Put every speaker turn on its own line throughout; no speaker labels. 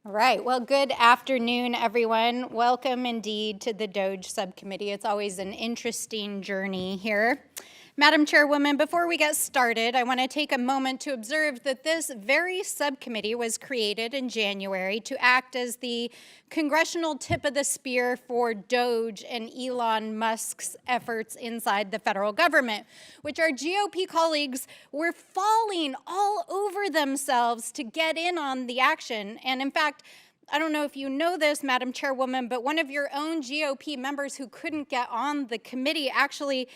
All right, well, good afternoon, everyone. Welcome indeed to the Doge subcommittee. It's always an interesting journey here. Madam Chairwoman, before we get started, I want to take a moment to observe that this very subcommittee was created in January to act as the congressional tip of the spear for Doge and Elon Musk's efforts inside the federal government, which our GOP colleagues were falling all over themselves to get in on the action. And in fact, I don't know if you know this, Madam Chairwoman, but one of your own GOP members who couldn't get on the committee actually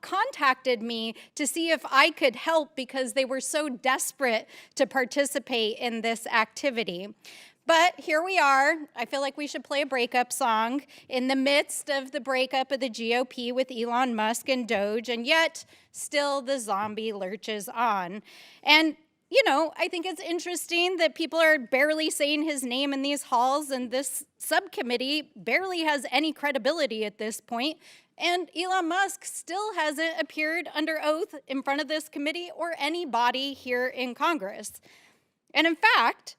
contacted me to see if I could help because they were so desperate to participate in this activity. But here we are. I feel like we should play a breakup song in the midst of the breakup of the GOP with Elon Musk and Doge, and yet still the zombie lurches on. And you know, I think it's interesting that people are barely saying his name in these halls, and this subcommittee barely has any credibility at this point. And Elon Musk still hasn't appeared under oath in front of this committee or anybody here in Congress. And in fact,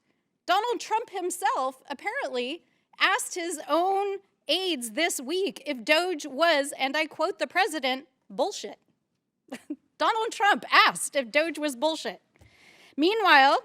Donald Trump himself apparently asked his own aides this week if Doge was, and I quote the president, bullshit. Donald Trump asked if Doge was bullshit. Meanwhile,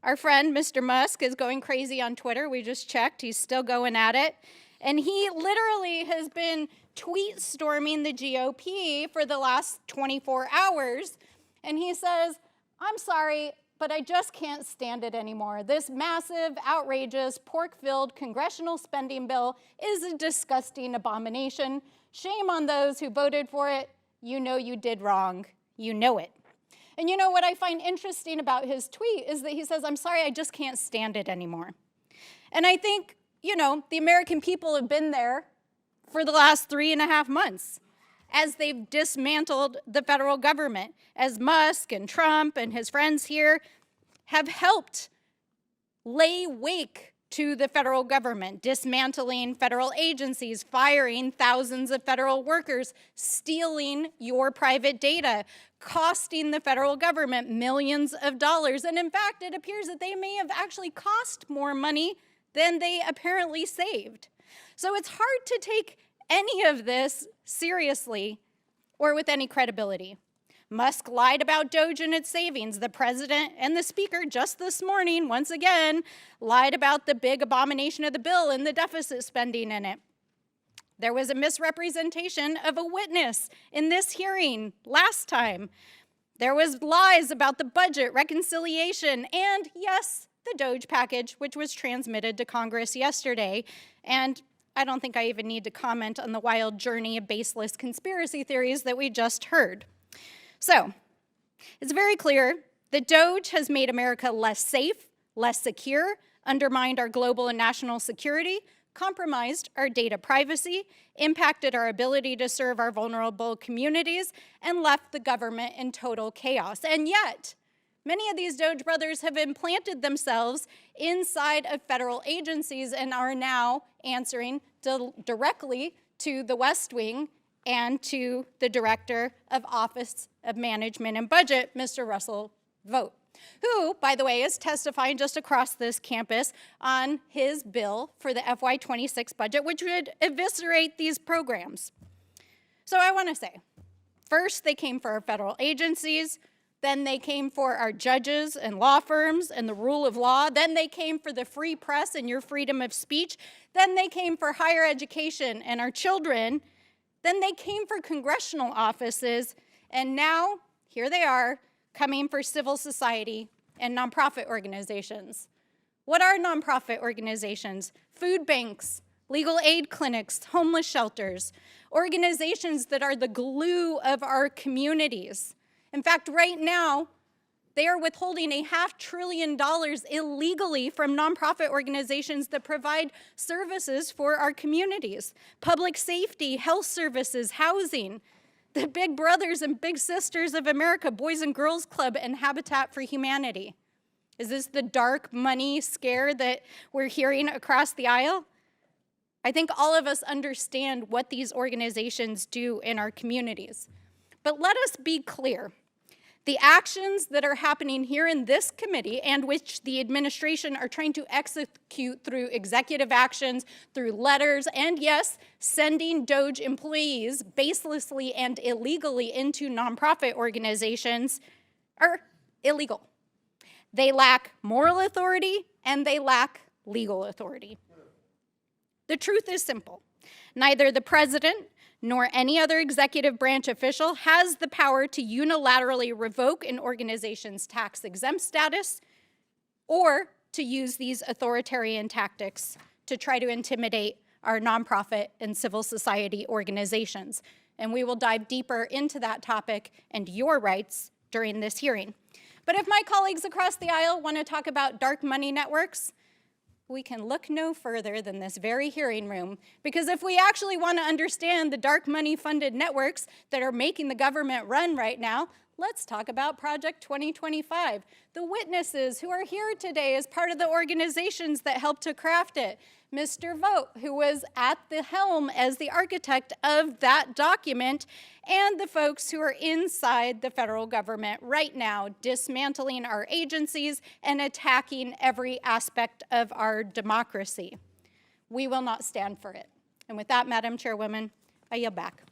our friend, Mr. Musk, is going crazy on Twitter. We just checked. He's still going at it. And he literally has been tweet storming the GOP for the last 24 hours. And he says, I'm sorry, but I just can't stand it anymore. This massive, outrageous, pork-filled congressional spending bill is a disgusting abomination. Shame on those who voted for it. You know you did wrong. You know it. And you know what I find interesting about his tweet is that he says, I'm sorry, I just can't stand it anymore. And I think, you know, the American people have been there for the last 3.5 months as they've dismantled the federal government, as Musk and Trump and his friends here have helped lay wake to the federal government, dismantling federal agencies, firing thousands of federal workers, stealing your private data, costing the federal government millions of dollars. And in fact, it appears that they may have actually cost more money than they apparently saved. So it's hard to take any of this seriously or with any credibility. Musk lied about Doge and its savings. The president and the speaker just this morning, once again, lied about the big abomination of the bill and the deficit spending in it. There was a misrepresentation of a witness in this hearing last time. There was lies about the budget, reconciliation, and yes, the Doge package, which was transmitted to Congress yesterday. And I don't think I even need to comment on the wild journey of baseless conspiracy theories that we just heard. So, it's very clear that Doge has made America less safe, less secure, undermined our global and national security, compromised our data privacy, impacted our ability to serve our vulnerable communities, and left the government in total chaos. And yet, many of these Doge brothers have implanted themselves inside of federal agencies and are now answering directly to the West Wing and to the Director of Office of Management and Budget, Mr. Russell Vought, who, by the way, is testifying just across this campus on his bill for the FY26 budget, which would eviscerate these programs. So I want to say, first, they came for our federal agencies, then they came for our judges and law firms and the rule of law, then they came for the free press and your freedom of speech, then they came for higher education and our children, then they came for congressional offices, and now, here they are, coming for civil society and nonprofit organizations. What are nonprofit organizations? Food banks, legal aid clinics, homeless shelters, organizations that are the glue of our communities. In fact, right now, they are withholding $500 billion illegally from nonprofit organizations that provide services for our communities. Public safety, health services, housing, the big brothers and big sisters of America, Boys and Girls Club and Habitat for Humanity. Is this the dark money scare that we're hearing across the aisle? I think all of us understand what these organizations do in our communities. But let us be clear. The actions that are happening here in this committee and which the administration are trying to execute through executive actions, through letters, and yes, sending Doge employees baselessly and illegally into nonprofit organizations are illegal. They lack moral authority and they lack legal authority. The truth is simple. Neither the president nor any other executive branch official has the power to unilaterally revoke an organization's tax-exempt status or to use these authoritarian tactics to try to intimidate our nonprofit and civil society organizations. And we will dive deeper into that topic and your rights during this hearing. But if my colleagues across the aisle want to talk about dark money networks, we can look no further than this very hearing room, because if we actually want to understand the dark money funded networks that are making the government run right now, let's talk about Project 2025. The witnesses who are here today as part of the organizations that helped to craft it. Mr. Vogt, who was at the helm as the architect of that document, and the folks who are inside the federal government right now, dismantling our agencies and attacking every aspect of our democracy. We will not stand for it. And with that, Madam Chairwoman, I yield back.